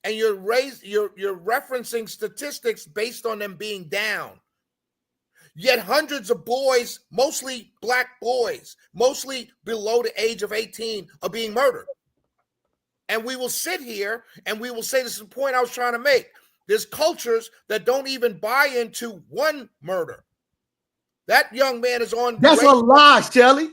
and you're referencing statistics based on them being down. Yet hundreds of boys, mostly black boys, mostly below the age of 18, are being murdered. And we will sit here and we will say, this is the point I was trying to make. There's cultures that don't even buy into one murder. That young man is on. That's a lie, Shelly.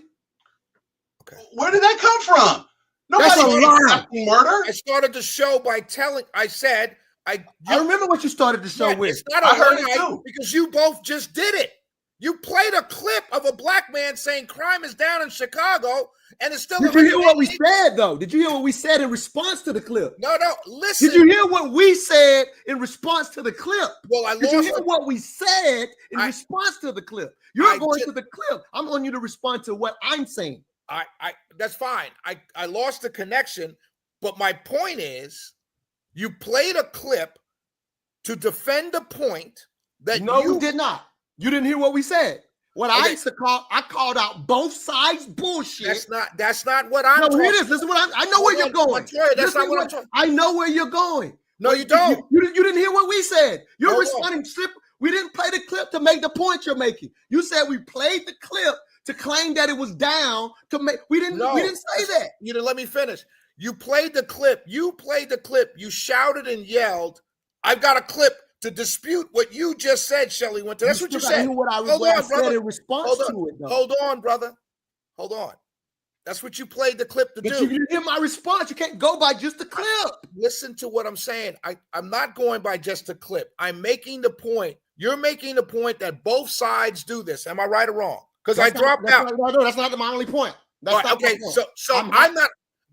Okay. Where did that come from? That's a lie. Murder. I started the show by telling. I said. I remember what you started the show with. It's not a lie because you both just did it. You played a clip of a black man saying crime is down in Chicago, and it's still. Did you hear what we said, though? Did you hear what we said in response to the clip? No, listen. Did you hear what we said in response to the clip? Well, Did you hear what we said in response to the clip? You're going to the clip. I'm on you to respond to what I'm saying. That's fine. I lost the connection, but my point is, you played a clip to defend a point that you did not. You didn't hear what we said. What I used to call, I called out both sides bullshit. That's not what I'm. No, here it is. This is what I know where you're going. That's not what I'm talking. I know where you're going. No, you don't. You didn't hear what we said. You're responding. We didn't play the clip to make the point you're making. You said we played the clip to claim that it was down to make. We didn't say that. You didn't let me finish. You played the clip. You shouted and yelled. I've got a clip to dispute what you just said, Shelly Winter. That's what you said. Hold on, brother. In response to it, though. Hold on, brother. Hold on. That's what you played the clip to do. You didn't hear my response. You can't go by just the clip. Listen to what I'm saying. I'm not going by just the clip. I'm making the point. You're making the point that both sides do this. Am I right or wrong? Because I dropped out. No, that's not my only point. Okay, so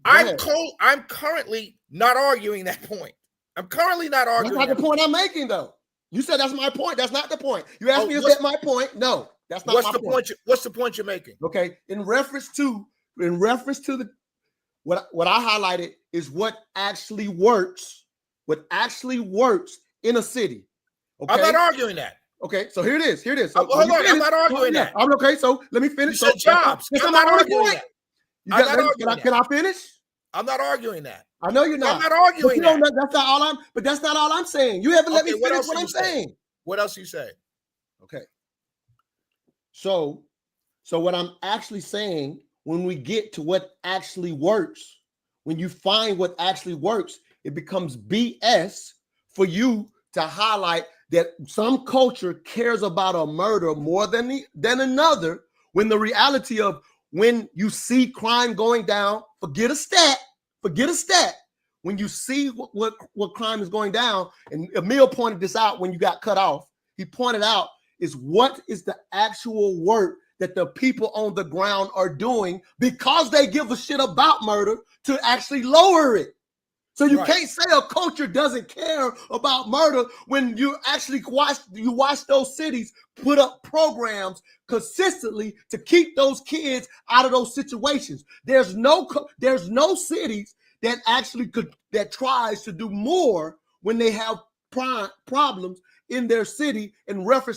I'm currently not arguing that point. I'm currently not arguing. That's not the point I'm making, though. You said that's my point. That's not the point. You asked me, is that my point? No, that's not my point. What's the point you're making? Okay, in reference to the what I highlighted is what actually works. What actually works in a city. Okay? I'm not arguing that. Okay, so here it is. So hold on, I'm not arguing that. I'm okay. So let me finish. You said jobs. I'm not arguing that. Can I finish? I'm not arguing that. I know you're not. I'm not arguing that. That's not all I'm saying. You haven't let me finish what I'm saying. What else you say? Okay. So what I'm actually saying, when we get to what actually works, when you find what actually works, it becomes BS for you to highlight that some culture cares about a murder more than another, when the reality of when you see crime going down, forget a stat. When you see what crime is going down, and Emil pointed this out when you got cut off, he pointed out is what is the actual work that the people on the ground are doing because they give a shit about murder to actually lower it. So you can't say a culture doesn't care about murder when you actually watch those cities put up programs consistently to keep those kids out of those situations. There's no cities that actually that tries to do more when they have problems in their city in reference